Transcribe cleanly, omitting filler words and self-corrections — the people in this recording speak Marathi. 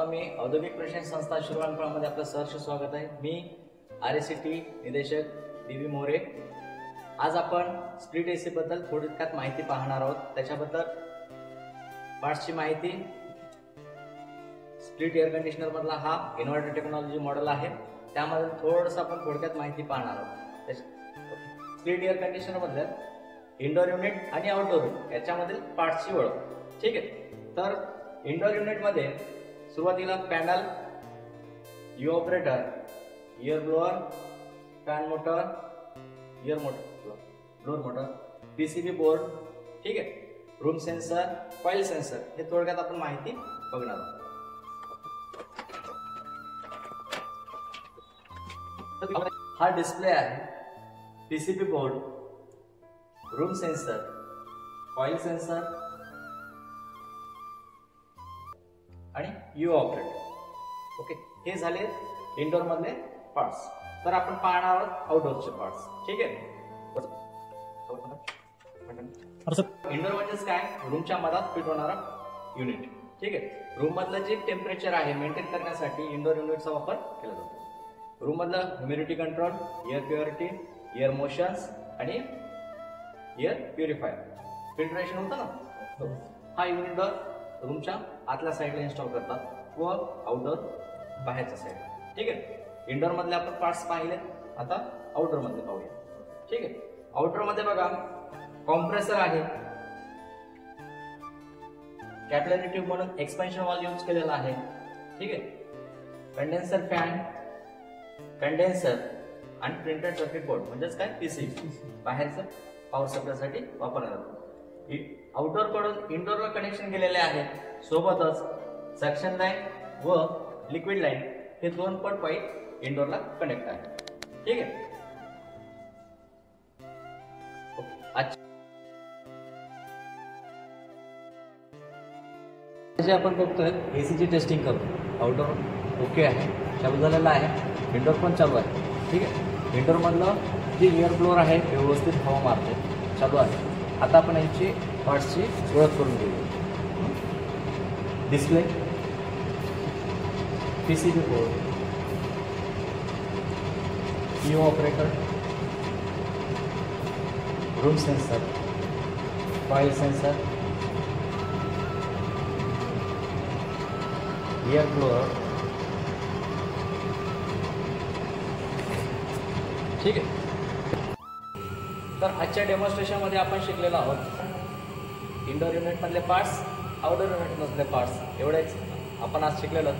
मी औद्योगिक प्रशिक्षण संस्था शिरवानपाळमध्ये आपलं सहर्ष स्वागत आहे। मी RSCT निदेशक BB मोरे। आज आपण स्प्लिट AC बद्दल थोडक्यात माहिती पाहणार आहोत। त्याच्याबद्दल पार्ट्सची माहिती, स्प्लिट एअर कंडिशनर मधला हा इन्व्हर्टर टेक्नॉलॉजी मॉडेल आहे, त्यामध्ये थोडंसं आपण थोडक्यात माहिती पाहणार आहोत। स्प्लिट एअर कंडिशनर मधलं इंडोर युनिट आणि आउटडोर युनिट याच्यामधील पार्ट्सची ओळख। ठीक आहे, तर इंडोर युनिट मध्ये सुरुवातीला panel, you operator, air blower, fan motor, air motor, blower motor, PCB board, ठीक आहे, रूम सेन्सर, कॉइल सेन्सर, हे थोडक्यात आपण माहिती बघणार आहोत। हा डिस्प्ले आहे, PCB board, room sensor, coil sensor आणि यू ऑपरेटर। ओके, हे झाले इंडोर मधले पार्ट्स। तर आपण पाहणार आहोत आउटडोरचे पार्ट्स। ठीक आहे, इंडोर म्हणजेच काय, रूमच्या मधात फिट होणारा युनिट। ठीक आहे, रूम मधलं जे टेम्परेचर आहे मेंटेन करण्यासाठी इंडोर युनिटचा वापर केला जातो। रूम मधलं humidity control, air purity, air motions आणि एअर प्युरिफायर, फिल्ट्रेशन होतं ना, हा युनिट रूमच्या आतल्या साईडला इन्स्टॉल करतात व आउटडोर बाहेरच्या साईडला। ठीक आहे, इंडोर मधले आपण पार्ट्स पाहिले, आता आउटडोर मध्ये पाहूया। ठीक आहे, आउटडोर मध्ये बघा, कॉम्प्रेसर आहे, कॅपिलरी ट्यूब म्हणून एक्सपेन्शन वॉल्व यूज केलेला आहे। ठीक आहे, कंडेन्सर फॅन, कंडेन्सर आणि प्रिंटेड सर्किट बोर्ड म्हणजेच काय, PCB बाहेरचं पॉवर सप्लायसाठी वापरला जातो। आउटडोर कडून इंडोरला कनेक्शन केलेले आहे, सोबतच सक्शन लाईन व लिक्विड लाईन हे दोन पण पाईप इंडोरला कनेक्ट आहे। ठीक आहे, जे आपण बघतोय AC ची टेस्टिंग करू। आउटडोर ओके आहे, चालू झालेला आहे, इंडोर पण चालू आहे। ठीक आहे, इंडोर मधलं जे एअर ब्लोअर आहे व्यवस्थित हवा मारते, चालू आहे। आता आपण याची पार्ट्सची ओळख करून घेऊ। Display, PCB board, you operator, room sensor, coil sensor, air blower. ठीक आहे, तर आजच्या डेमॉन्स्ट्रेशन मध्ये आपण शिकलेलो आहोत इंडोर युनिट मधले पार्ट्स, आउटडोर युनिट मधले पार्ट्स, एवढेच आपण आज शिकलेलो।